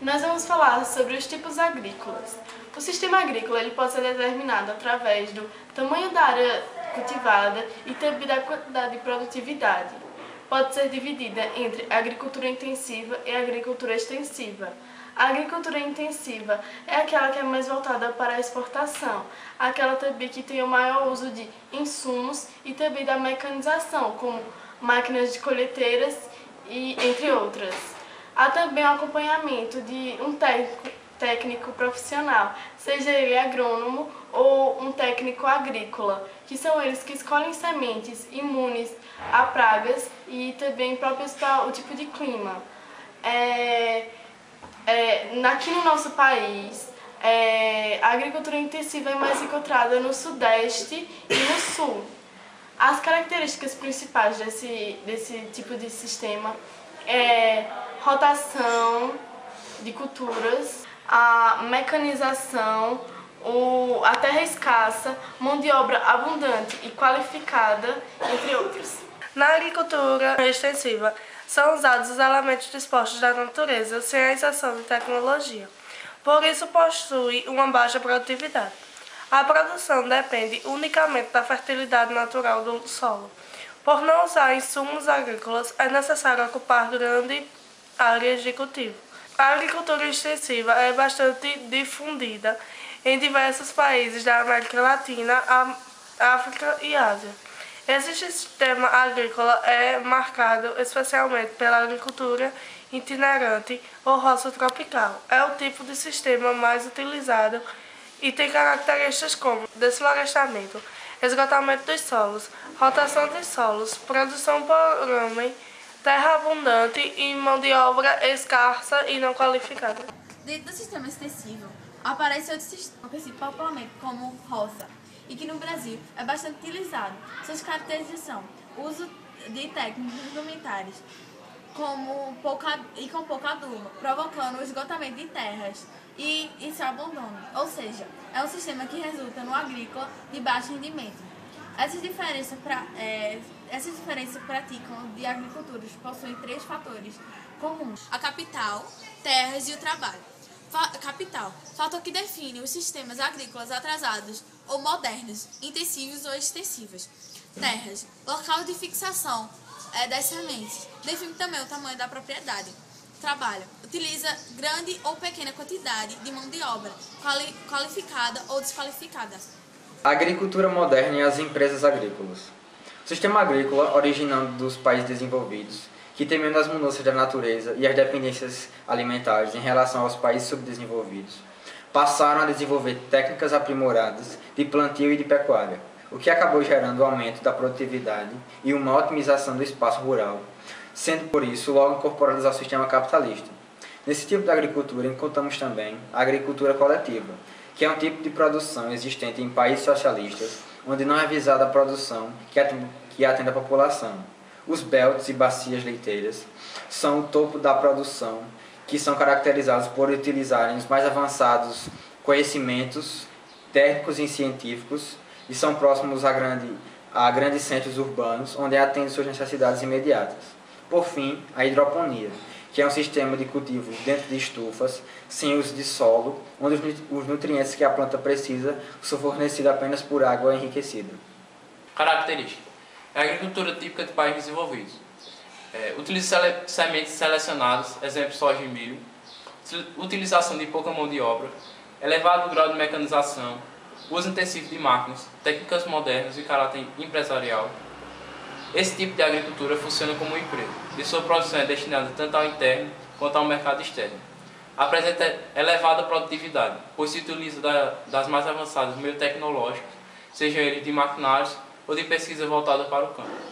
Nós vamos falar sobre os tipos agrícolas. O sistema agrícola ele pode ser determinado através do tamanho da área cultivada e também da quantidade de produtividade. Pode ser dividida entre agricultura intensiva e agricultura extensiva. A agricultura intensiva é aquela que é mais voltada para a exportação, aquela também que tem o maior uso de insumos e também da mecanização, como máquinas de colheiteiras e entre outras. Há também o acompanhamento de um técnico profissional, seja ele agrônomo ou um técnico agrícola, que são eles que escolhem sementes imunes a pragas e também próprias para o tipo de clima. Aqui no nosso país, a agricultura intensiva é mais encontrada no Sudeste e no Sul. As características principais desse tipo de sistema é rotação de culturas, a mecanização, a terra escassa, mão de obra abundante e qualificada, entre outros. Na agricultura extensiva, são usados os elementos dispostos da natureza sem a inserção de tecnologia. Por isso, possui uma baixa produtividade. A produção depende unicamente da fertilidade natural do solo. Por não usar insumos agrícolas, é necessário ocupar grandes áreas de cultivo. A agricultura extensiva é bastante difundida em diversos países da América Latina, África e Ásia. Esse sistema agrícola é marcado especialmente pela agricultura itinerante ou roça tropical. É o tipo de sistema mais utilizado e tem características como desflorestamento, esgotamento dos solos, rotação dos solos, produção por homem, terra abundante e mão de obra escassa e não qualificada. Dentro do sistema extensivo, aparece outro sistema conhecido popularmente como roça, e que no Brasil é bastante utilizado. Suas características são o uso de técnicas rudimentares com pouco adubo, provocando o esgotamento de terras e seu abandono. Ou seja, é um sistema que resulta no agrícola de baixo rendimento. Essas diferenças praticam de agriculturas possuem três fatores comuns: a capital, terras e o trabalho. Capital, fator que define os sistemas agrícolas atrasados ou modernos, intensivos ou extensivos. Terras, local de fixação das sementes, define também o tamanho da propriedade. Trabalho, utiliza grande ou pequena quantidade de mão de obra, qualificada ou desqualificada. A agricultura moderna e as empresas agrícolas. O sistema agrícola, originando dos países desenvolvidos, que temendo as mudanças da natureza e as dependências alimentares em relação aos países subdesenvolvidos, passaram a desenvolver técnicas aprimoradas de plantio e de pecuária, o que acabou gerando o aumento da produtividade e uma otimização do espaço rural, sendo por isso logo incorporadas ao sistema capitalista. Nesse tipo de agricultura encontramos também a agricultura coletiva, que é um tipo de produção existente em países socialistas, onde não é visada a produção que atende a população. Os belts e bacias leiteiras são o topo da produção, que são caracterizados por utilizarem os mais avançados conhecimentos técnicos e científicos e são próximos a grandes centros urbanos, onde atendem suas necessidades imediatas. Por fim, a hidroponia, que é um sistema de cultivo dentro de estufas, sem uso de solo, onde os nutrientes que a planta precisa são fornecidos apenas por água enriquecida. Característica: é a agricultura típica de países desenvolvidos. Utiliza sementes selecionadas, exemplo soja e milho, utilização de pouca mão de obra, elevado grau de mecanização, uso intensivo de máquinas, técnicas modernas e caráter empresarial. Esse tipo de agricultura funciona como uma empresa, e sua produção é destinada tanto ao interno quanto ao mercado externo. Apresenta elevada produtividade, pois se utiliza das mais avançadas meios tecnológicos, sejam eles de maquinários ou de pesquisa voltada para o campo.